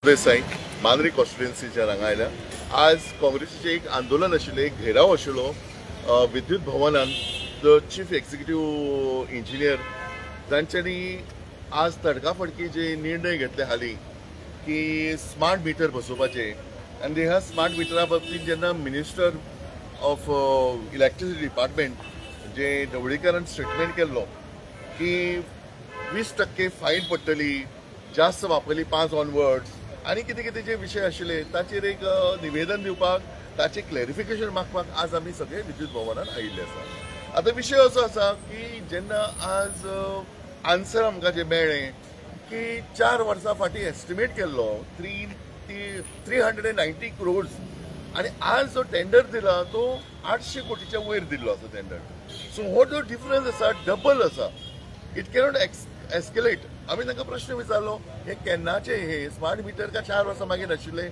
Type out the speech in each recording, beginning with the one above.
देसाई मांद्री कॉन्स्टिट्युएन्सीच्या हांगा आयल्या। आज काँग्रेसीचे एक आंदोलन आशिल्लें, एक घेराव आशिल्लो विद्युत भवनांत। चीफ एक्झिक्युटिव्ह इंजिनियर तांच्यांनी आज तडकाफडकी जे निर्णय घेतले हालीं की स्मार्ट मिटर बसोवपाचे, आनी ह्या स्मार्ट मिटरा बाबतींत जेन्ना मिनिस्टर ऑफ इलेक्ट्रिसिटी डिपार्टमेंट जे ढवळीकरान स्टेटमेंट केल्लो की 20% फायन पडटली, जास्त वापरली 5 ऑनवर्ड्स आनी कितें कितें जे विशय आशिल्ले ताचेर एक निवेदन दिवपाक, ताचे क्लॅरिफिकेशन मागपाक आज आमी सगळे विद्युत भवनात आयिल्ले आसा। आता विशय असो आसा की जेन्ना आज आन्सर आमकां जे मेळ्ळें की 4 वर्सां फाटीं एस्टिमेट केल्लो 390 crores आनी आज जो टेंडर दिला तो 800 कोटीच्या वयर दिल्लो आसा टेंडर। सो हो जो डिफरन्स आसा डबल आसा। It cannot escalate. आम्ही तांकां प्रश्न विचारलो, हे केन्नाचे हे स्मार्ट मिटर का 4 वर्सां मागीर आशिल्ले?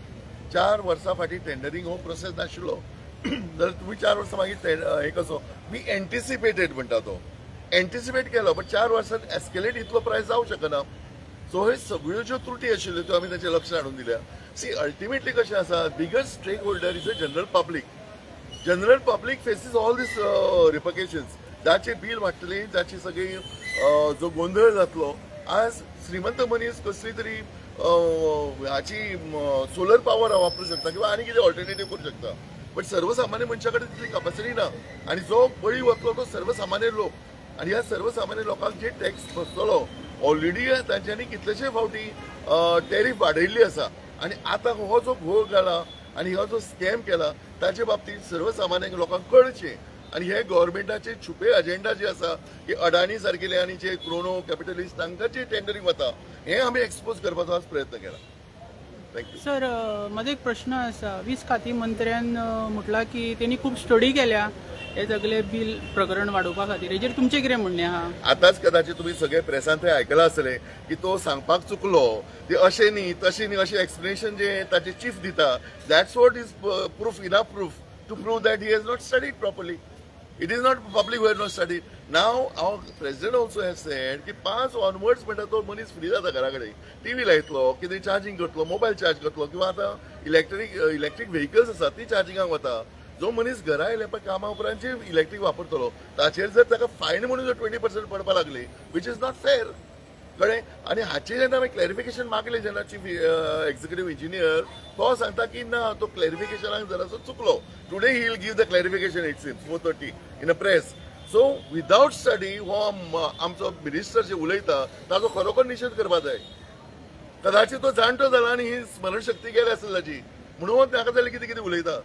4 वर्सां फाटीं टेंडरींग हो प्रोसेस नाशिल्लो, जाल्यार तुमी 4 वर्सां मागीर हे कसो? मी एंटिसिपेटेड म्हणटा तो, एंटिसिपेट केलो, बट 4 वर्सांत एस्केलेट इतलो प्रायस जावंक शकना। सो हे सगळ्यो ज्यो त्रुटी आशिल्ल्यो त्यो आमी ताचे लक्ष हाडून दिल्या। सी अल्टिमेटली कशें आसा, biggest stakeholder is a general public. General public faces all these repercussions. जाचे बील वाडटली, जाची सगळी जो गोंधळ जातलो। आज श्रीमंत मनीस कसली तरी हाची सोलर पावर वापरू शकता किंवा आनी कितें ऑल्टरनेटिव्ह करू शकता, बट सर्वसामान्य मनशा कडेन तितली कॅपॅसिटी ना। आनी जो बळी वतलो तो सर्वसामान्य लोक, आनी ह्या सर्वसामान्य लोकांक जे टॅक्स बसतलो ऑलरेडी तांच्यांनी कितलेशे फावटी टॅरिफ वाडयल्ली आसा। आनी आतां हो जो घोळ घाला आनी हो जो स्कॅम केला ताचे बाबतींत सर्वसामान्य लोकांक कळचें। आणि हे गव्हर्नमेंटाचे छुपे अजेंडा जे आसा की अडाणी सारकेले आणि जे क्रोनो कॅपिटलिस्ट तांकां जे टेंडरिंग वता हे आमी एक्सपोज करपाचो आज प्रयत्न केला। Thank you sir. माझा एक प्रश्न आसा, वीज खाती मंत्र्यान म्हटला की त्यांनी खूप स्टडी केल्या हे सगळे बिल प्रकरण वाडोवपा खातीर। हेजेर तुमचें कितें म्हणणें आहा? आतांच कदाचित तुम्ही सगळे प्रेसांत आयकलां आसतलें की तो सांगपाक चुकलो, ते अशें न्ही तशें न्ही अशें एक्सप्लेनेशन जे ताचे चीफ दिता, that's what is proof, enough proof to prove that he has not studied properly. It is not public who have not studied. Now our president also has said की 5 onwards म्हणटा तो मनीस फ्री जाता घरा कडेन, टीव्ही लायतलो, कितें charging करतलो, mobile charge करतलो, किंवा आतां इलेक्ट्रीक व्हेकल्स आसा ती चार्जिंगाक वता। जो मनीस घरा आयले पळय कामा उपरांत जे इलेक्ट्रीक वापरतलो ताचेर जर ताका फायन म्हणून जर 20% पडपाक लागली, विच इज नॉट फेअर, कळ्ळें? आनी हाचे जेन्ना हांवें क्लॅरिफिकेशन मागलें जेन्ना चीफ एक्झिक्युटिव्ह इंजिनियर, तो सांगता की ना, तो क्लॅरिफिकेशनाक जरासो चुकलो। Today he will give the clarification, it seems 4:30 in a press. So without study हो आमचो मिनिस्टर जे उलयता ताचो खरोखर निशेध करपाक जाय। कदाचित तो जाणटो जाला आनी ही स्मरणशक्ती गेली आसली ताची, म्हणून ताका जाल्यार कितें कितें उलयता।